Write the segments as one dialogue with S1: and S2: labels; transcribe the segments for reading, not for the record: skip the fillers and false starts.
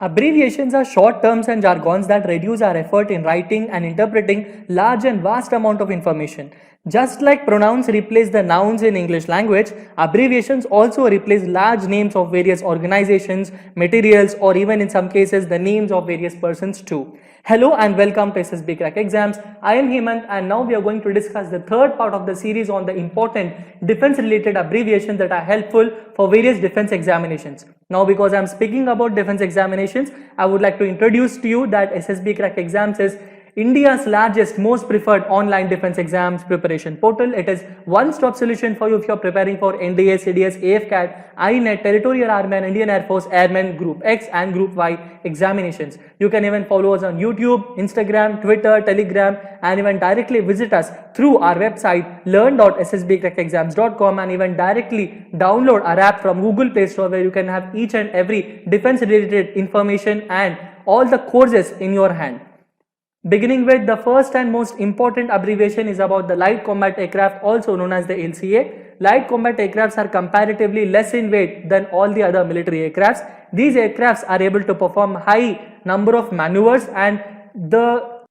S1: Abbreviations are short terms and jargons that reduce our effort in writing and interpreting large and vast amount of information. Just like pronouns replace the nouns in English language, abbreviations also replace large names of various organizations, materials, or even in some cases the names of various persons too. Hello and welcome to SSB Crack Exams. I am Hemant and now we are going to discuss the third part of the series on the important defense related abbreviations that are helpful for various defense examinations. Now because I am speaking about defense examinations, I would like to introduce to you that SSB Crack Exams is India's largest, most preferred online defense exams preparation portal. It is one-stop solution for you if you are preparing for NDA, CDS, AFCAT, INET, Territorial Army and Indian Air Force Airmen Group X and Group Y examinations. You can even follow us on YouTube, Instagram, Twitter, Telegram and even directly visit us through our website learn.ssbcrackexams.com and even directly download our app from Google Play Store where you can have each and every defense related information and all the courses in your hand. Beginning with the first and most important abbreviation is about the light combat aircraft, also known as the LCA. Light combat aircrafts are comparatively less in weight than all the other military aircrafts. These aircrafts are able to perform high number of maneuvers, and the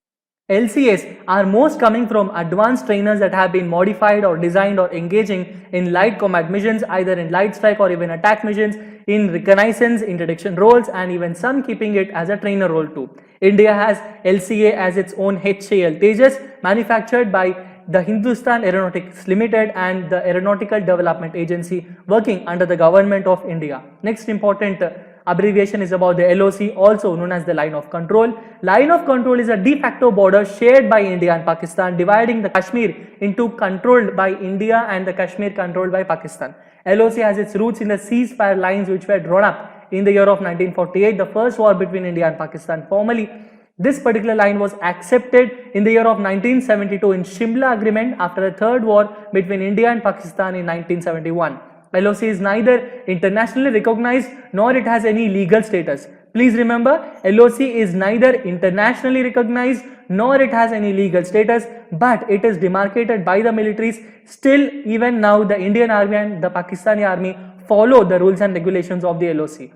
S1: LCAs are most coming from advanced trainers that have been modified or designed or engaging in light combat missions, either in light strike or even attack missions, in reconnaissance, interdiction roles, and even some keeping it as a trainer role too. India has LCA as its own HAL Tejas, manufactured by the Hindustan Aeronautics Limited and the Aeronautical Development Agency working under the government of India. Next important abbreviation is about the LOC, also known as the line of control. Line of control is a de facto border shared by India and Pakistan, dividing the Kashmir into controlled by India and the Kashmir controlled by Pakistan. LOC has its roots in the ceasefire lines which were drawn up in the year of 1948, the first war between India and Pakistan. Formally, this particular line was accepted in the year of 1972 in Shimla Agreement after a third war between India and Pakistan in 1971. LOC is neither internationally recognized nor it has any legal status. Please remember, LOC is neither internationally recognized nor it has any legal status, but it is demarcated by the militaries. Still, even now, the Indian Army and the Pakistani Army follow the rules and regulations of the LOC.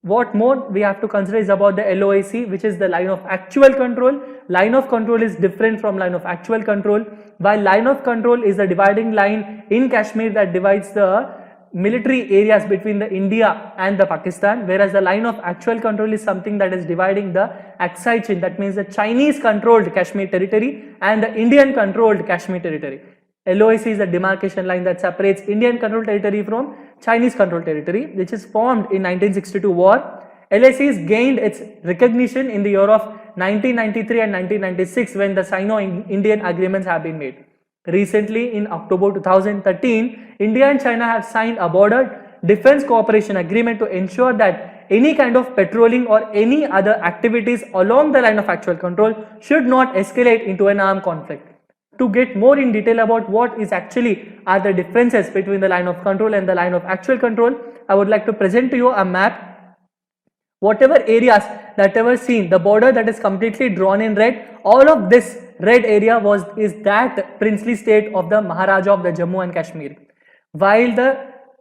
S1: What more we have to consider is about the LOAC, which is the line of actual control. Line of control is different from line of actual control. While line of control is the dividing line in Kashmir that divides the military areas between the India and the Pakistan, whereas the line of actual control is something that is dividing the Aksai Chin, that means the Chinese controlled Kashmir territory and the Indian controlled Kashmir territory. LOAC is the demarcation line that separates Indian controlled territory from Chinese controlled territory, which is formed in 1962 war. LAC has gained its recognition in the year of 1993 and 1996 when the Sino-Indian agreements have been made. Recently, in October 2013, India and China have signed a border defense cooperation agreement to ensure that any kind of patrolling or any other activities along the line of actual control should not escalate into an armed conflict. To get more in detail about what is actually are the differences between the line of control and the line of actual control, I would like to present to you a map. Whatever areas that ever seen, the border that is completely drawn in red, all of this red area is that princely state of the Maharaja of the Jammu and Kashmir. While the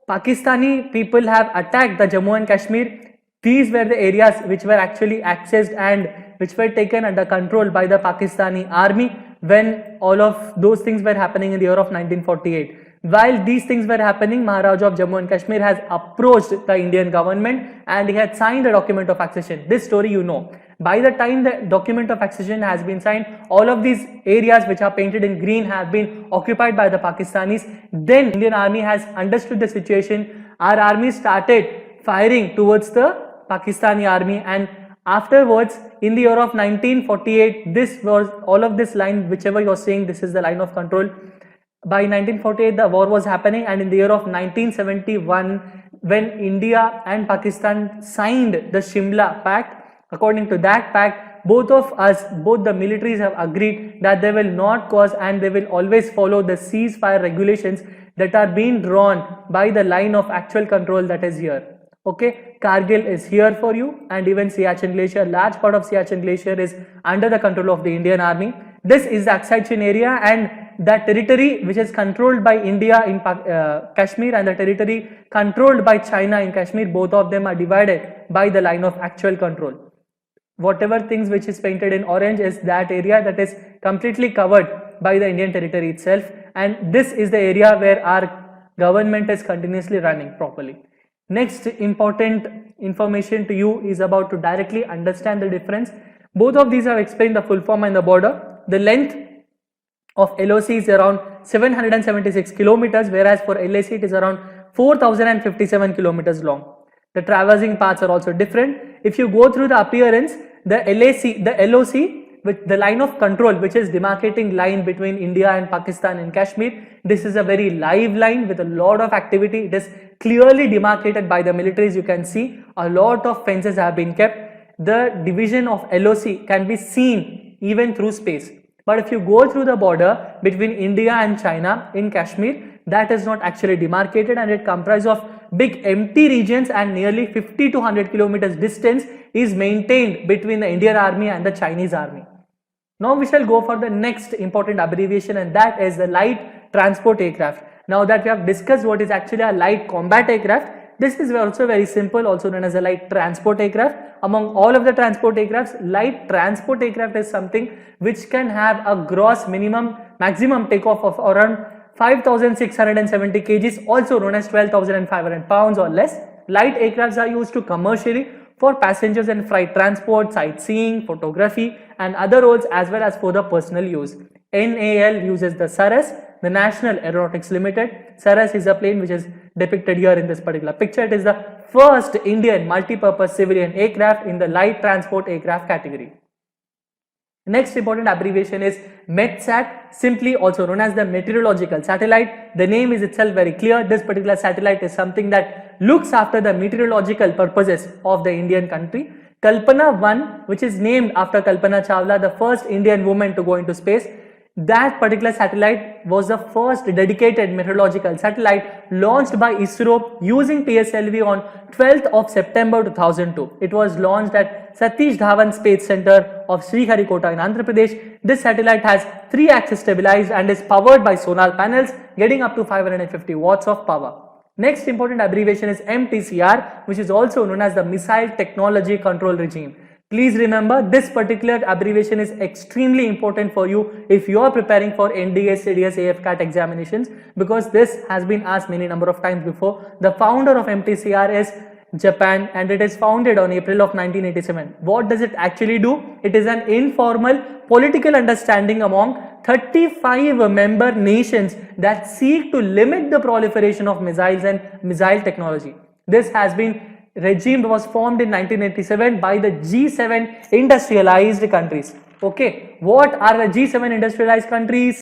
S1: Pakistani people have attacked the Jammu and Kashmir, these were the areas which were actually accessed and which were taken under control by the Pakistani army when all of those things were happening in the year of 1948. While these things were happening, Maharaja of Jammu and Kashmir has approached the Indian government and he had signed a document of accession. This story you know. By the time the document of accession has been signed, all of these areas which are painted in green have been occupied by the Pakistanis. Then Indian army has understood the situation. Our army started firing towards the Pakistani army, and afterwards in the year of 1948, this was all of this line, whichever you are saying, this is the line of control. By 1948 the war was happening, and in the year of 1971 when India and Pakistan signed the Shimla Pact, according to that pact, both the militaries have agreed that they will not cause and they will always follow the ceasefire regulations that are being drawn by the line of actual control that is here. Okay, Kargil is here for you, and even Siachen Glacier, large part of Siachen Glacier is under the control of the Indian Army. This is the Aksai Chin area, and that territory which is controlled by India in Kashmir and the territory controlled by China in Kashmir, both of them are divided by the line of actual control. Whatever things which is painted in orange is that area that is completely covered by the Indian territory itself, and this is the area where our government is continuously running properly. Next important information to you is about to directly understand the difference. Both of these have explained the full form and the border. The length of LOC is around 776 kilometers, whereas for LAC it is around 4057 kilometers long. The traversing paths are also different. If you go through the appearance, the LOC, with the line of control, which is demarcating line between India and Pakistan and Kashmir, this is a very live line with a lot of activity. It is clearly demarcated by the militaries. You can see a lot of fences have been kept. The division of LOC can be seen even through space. But if you go through the border between India and China in Kashmir, that is not actually demarcated, and it comprises of big empty regions, and nearly 50 to 100 kilometers distance is maintained between the Indian army and the Chinese army. Now we shall go for the next important abbreviation, and that is the light transport aircraft. Now that we have discussed what is actually a light combat aircraft, this is also very simple, also known as a light transport aircraft. Among all of the transport aircrafts, light transport aircraft is something which can have a gross maximum takeoff of around 5,670 kgs, also known as 12,500 pounds or less. Light aircrafts are used to commercially for passengers and freight transport, sightseeing, photography and other roles, as well as for the personal use. NAL uses the Saras, the National Aeronautics Limited. Saras is a plane which is depicted here in this particular picture. It is the first Indian multi-purpose civilian aircraft in the light transport aircraft category. Next important abbreviation is METSAT, simply also known as the meteorological satellite. The name is itself very clear. This particular satellite is something that looks after the meteorological purposes of the Indian country. Kalpana 1, which is named after Kalpana Chawla, the first Indian woman to go into space. That particular satellite was the first dedicated meteorological satellite launched by ISRO using PSLV on 12th of September 2002. It was launched at Satish Dhawan Space Center of Sriharikota in Andhra Pradesh. This satellite has 3-axis stabilized and is powered by solar panels getting up to 550 watts of power. Next important abbreviation is MTCR, which is also known as the Missile Technology Control Regime. Please remember, this particular abbreviation is extremely important for you if you are preparing for NDA, CDS, AFCAT examinations, because this has been asked many number of times before. The founder of MTCR is Japan, and it is founded on April of 1987. What does it actually do? It is an informal political understanding among 35 member nations that seek to limit the proliferation of missiles and missile technology. This regime was formed in 1987 by the G7 industrialized countries. Okay, what are the G7 industrialized countries?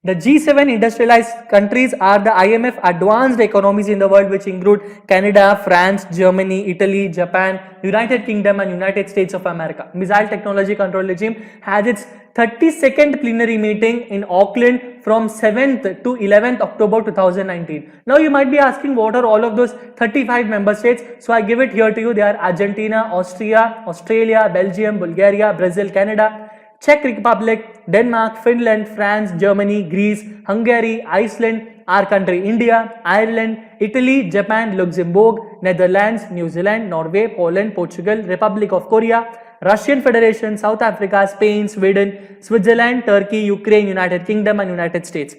S1: The G7 industrialized countries are the IMF advanced economies in the world, which include Canada, France, Germany, Italy, Japan, United Kingdom and United States of America. Missile Technology Control Regime has its 32nd plenary meeting in Auckland from 7th to 11th October 2019. Now you might be asking, what are all of those 35 member states? So I give it here to you. They are Argentina, Austria, Australia, Belgium, Bulgaria, Brazil, Canada, Czech Republic, Denmark, Finland, France, Germany, Greece, Hungary, Iceland, our country India, Ireland, Italy, Japan, Luxembourg, Netherlands, New Zealand, Norway, Poland, Portugal, Republic of Korea, Russian Federation, South Africa, Spain, Sweden, Switzerland, Turkey, Ukraine, United Kingdom and United States.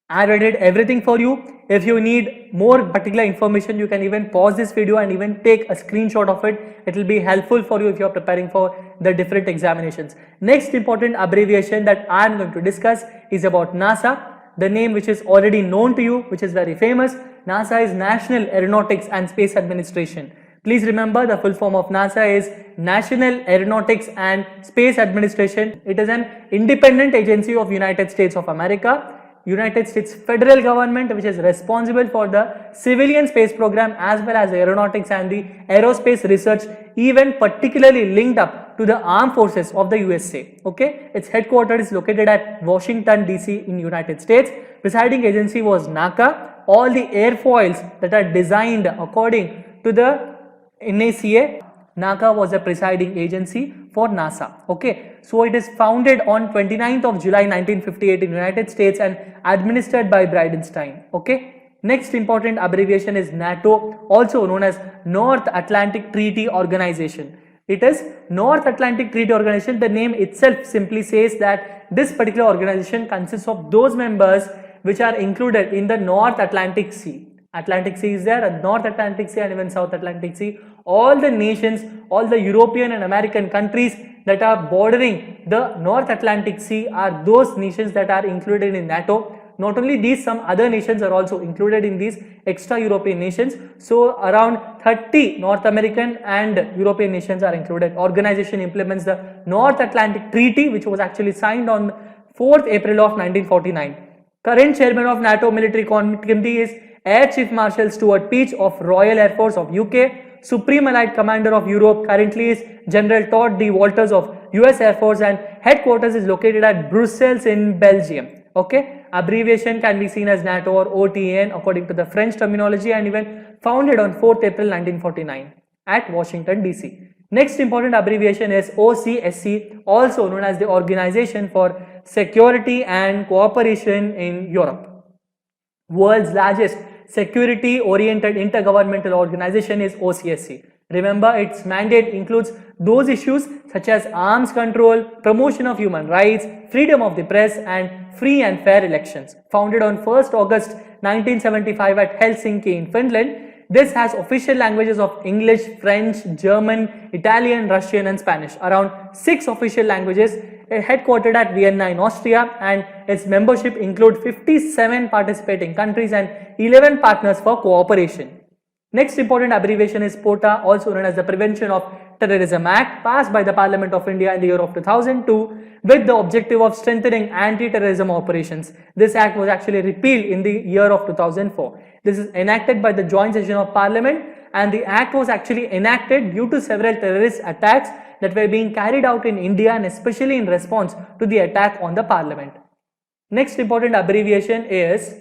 S1: I read everything for you. If you need more particular information, you can even pause this video and even take a screenshot of it. It will be helpful for you if you are preparing for the different examinations. Next important abbreviation that I am going to discuss is about NASA. The name which is already known to you, which is very famous. NASA is National Aeronautics and Space Administration. Please remember, the full form of NASA is National Aeronautics and Space Administration. It is an independent agency of United States of America. United States federal government, which is responsible for the civilian space program as well as aeronautics and the aerospace research, even particularly linked up to the armed forces of the USA. Okay, its headquarters is located at Washington DC in United States. Presiding agency was NACA. All the airfoils that are designed according to the NACA NACA was the presiding agency for NASA. Okay, so it is founded on 29th of July 1958 in United States and administered by Bridenstine. Okay. Next important abbreviation is NATO, also known as North Atlantic Treaty Organization. It is North Atlantic Treaty Organization. The name itself simply says that this particular organization consists of those members which are included in the North Atlantic Sea. Atlantic Sea is there, North Atlantic Sea and even South Atlantic Sea. All the nations, all the European and American countries that are bordering the North Atlantic Sea are those nations that are included in NATO. Not only these, some other nations are also included in these extra European nations. So around 30 North American and European nations are included. Organization implements the North Atlantic Treaty, which was actually signed on 4th April of 1949. Current chairman of NATO Military Committee is Air Chief Marshal Stuart Peach of Royal Air Force of UK. Supreme Allied Commander of Europe currently is General Todd D. Walters of US Air Force, and headquarters is located at Brussels in Belgium. Okay, abbreviation can be seen as NATO or OTAN according to the French terminology, and even founded on 4th April 1949 at Washington DC. Next important abbreviation is OCSC, also known as the Organization for Security and Cooperation in Europe. World's largest security-oriented intergovernmental organization is OCSC. Remember, its mandate includes those issues such as arms control, promotion of human rights, freedom of the press, and free and fair elections. Founded on 1st August 1975 at Helsinki in Finland, this has official languages of English, French, German, Italian, Russian, and Spanish. Around 6 official languages, headquartered at Vienna in Austria, and its membership include 57 participating countries and 11 partners for cooperation. Next important abbreviation is POTA, also known as the Prevention of Terrorism Act, passed by the Parliament of India in the year of 2002 with the objective of strengthening anti-terrorism operations. This act was actually repealed in the year of 2004. This is enacted by the joint session of Parliament, and the act was actually enacted due to several terrorist attacks that were being carried out in India, and especially in response to the attack on the Parliament. Next important abbreviation is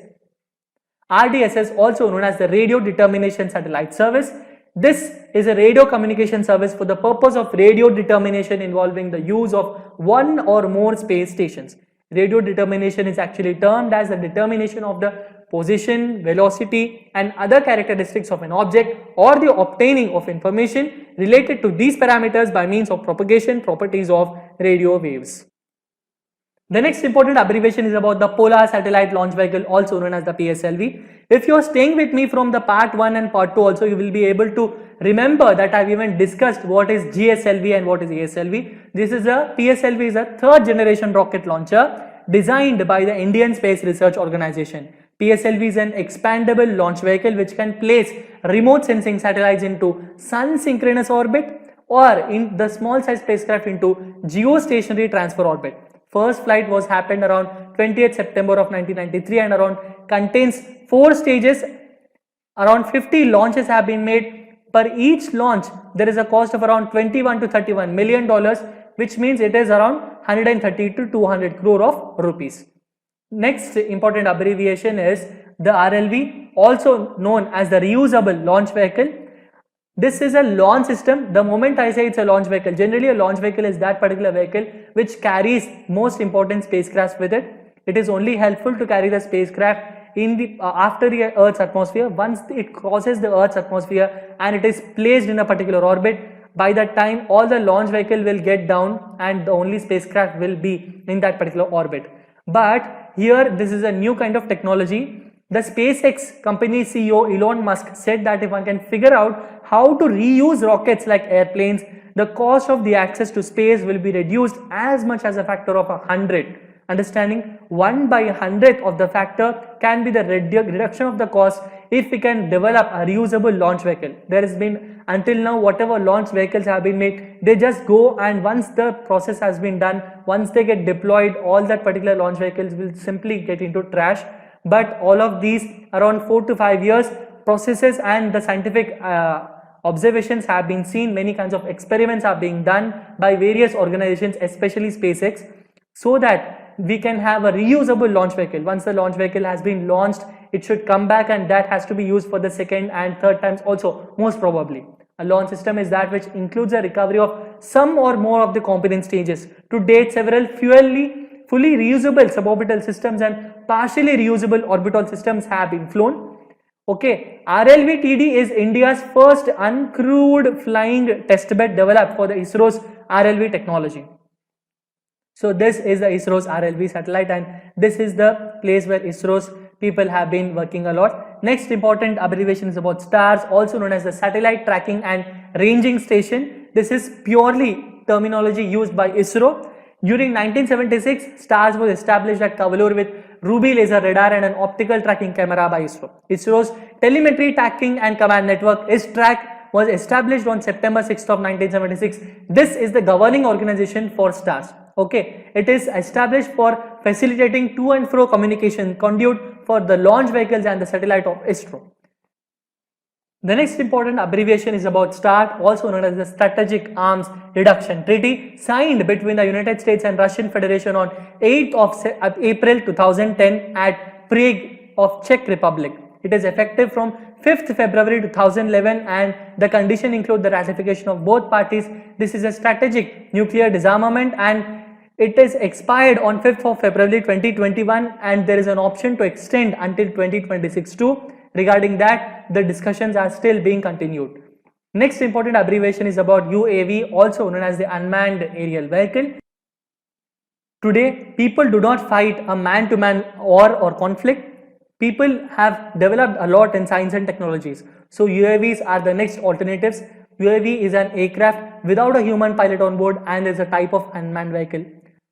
S1: RDSS, also known as the Radio Determination Satellite Service. This is a radio communication service for the purpose of radio determination involving the use of one or more space stations. Radio determination is actually termed as the determination of the position, velocity, and other characteristics of an object, or the obtaining of information related to these parameters by means of propagation properties of radio waves. The next important abbreviation is about the Polar Satellite Launch Vehicle, also known as the PSLV. If you are staying with me from the part 1 and part 2 also, you will be able to remember that I have even discussed what is GSLV and what is ASLV. This is a PSLV is a 3rd generation rocket launcher designed by the Indian Space Research Organization. PSLV is an expandable launch vehicle which can place remote sensing satellites into sun synchronous orbit or in the small size spacecraft into geostationary transfer orbit. First flight was happened around 20th September of 1993 and around contains 4 stages. Around 50 launches have been made. Per each launch, there is a cost of around $21 to $31 million, which means it is around 130 to 200 crore of rupees. Next important abbreviation is the RLV, also known as the Reusable Launch Vehicle. This is a launch system. The moment I say it's a launch vehicle, generally a launch vehicle is that particular vehicle which carries most important spacecrafts with it. It is only helpful to carry the spacecraft in the after the Earth's atmosphere. Once it crosses the Earth's atmosphere and it is placed in a particular orbit, by that time all the launch vehicle will get down and the only spacecraft will be in that particular orbit. But here this is a new kind of technology. The SpaceX company CEO Elon Musk said that if one can figure out how to reuse rockets like airplanes, the cost of the access to space will be reduced as much as a factor of 100. Understanding 1 by 100th of the factor can be the reduction of the cost if we can develop a reusable launch vehicle. There has been until now whatever launch vehicles have been made, they just go, and once the process has been done, once they get deployed, all that particular launch vehicles will simply get into trash. But all of these around 4 to 5 years processes and the scientific observations have been seen. Many kinds of experiments are being done by various organizations, especially SpaceX, so that we can have a reusable launch vehicle. Once the launch vehicle has been launched, it should come back, and that has to be used for the second and third times also, most probably. A launch system is that which includes a recovery of some or more of the component stages. To date, several fully reusable suborbital systems and partially reusable orbital systems have been flown. Okay, RLV-TD is India's first uncrewed flying testbed developed for the ISRO's RLV technology. So this is the ISRO's RLV satellite, and this is the place where ISRO's people have been working a lot. Next important abbreviation is about STARS, also known as the Satellite Tracking and Ranging Station. This is purely terminology used by ISRO. During 1976, STARS was established at Kavalur with Ruby laser radar and an optical tracking camera by ISRO. ISRO's Telemetry Tracking and Command Network, ISTRAC, was established on September 6th of 1976. This is the governing organization for STARS. Okay, it is established for facilitating to and fro communication conduit for the launch vehicles and the satellite of ISRO. The next important abbreviation is about START, also known as the Strategic Arms Reduction Treaty, signed between the United States and Russian Federation on 8th of April 2010 at Prague of Czech Republic. It is effective from 5th February 2011, and the condition include the ratification of both parties. This is a strategic nuclear disarmament, and it is expired on 5th of February 2021, and there is an option to extend until 2026 too. Regarding that, the discussions are still being continued. Next important abbreviation is about UAV, also known as the Unmanned Aerial Vehicle. Today, people do not fight a man-to-man war or conflict. People have developed a lot in science and technologies. So UAVs are the next alternatives. UAV is an aircraft without a human pilot on board and is a type of unmanned vehicle.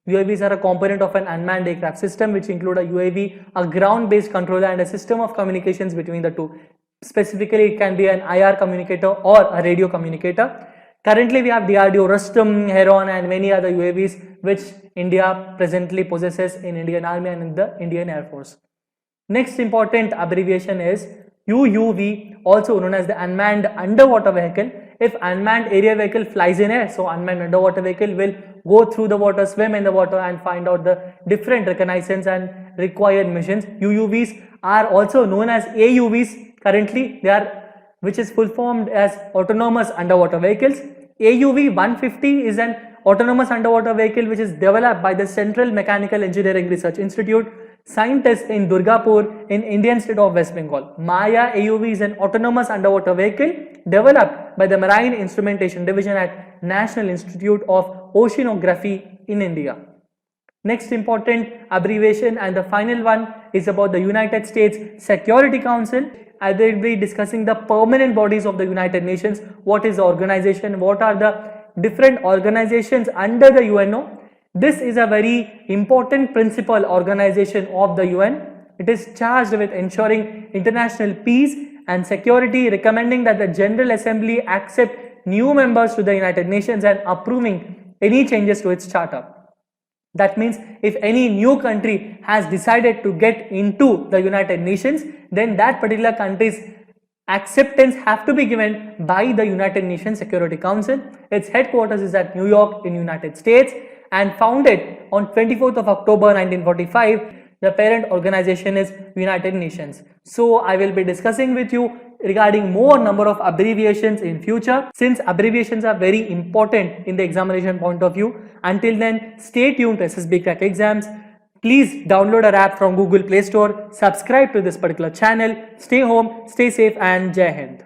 S1: UAVs are a component of an unmanned aircraft system, which include a UAV, a ground-based controller, and a system of communications between the two. Specifically, it can be an IR communicator or a radio communicator. Currently, we have DRDO, Rustum, Heron, and many other UAVs which India presently possesses in Indian Army and in the Indian Air Force. Next important abbreviation is UUV, also known as the Unmanned Underwater Vehicle. If unmanned area vehicle flies in air, so unmanned underwater vehicle will go through the water, swim in the water, and find out the different reconnaissance and required missions. UUVs are also known as AUVs. Currently, they are, which is full formed as Autonomous Underwater Vehicles. AUV 150 is an autonomous underwater vehicle which is developed by the Central Mechanical Engineering Research Institute, scientists in Durgapur in Indian state of West Bengal. Maya AUV is an autonomous underwater vehicle developed by the Marine Instrumentation Division at National Institute of Oceanography in India. Next important abbreviation and the final one is about the United States Security Council. I will be discussing the permanent bodies of the United Nations. What is the organization? What are the different organizations under the UNO? This is a very important principal organization of the UN. It is charged with ensuring international peace and security, recommending that the General Assembly accept new members to the United Nations and approving any changes to its charter. That means if any new country has decided to get into the United Nations, then that particular country's acceptance have to be given by the United Nations Security Council. Its headquarters is at New York in United States and founded on 24th of October 1945. The parent organization is United Nations. So I will be discussing with you regarding more number of abbreviations in future, since abbreviations are very important in the examination point of view. Until then, stay tuned to SSB Crack Exams. Please download our app from Google Play Store, subscribe to this particular channel, stay home, stay safe, and Jai Hind.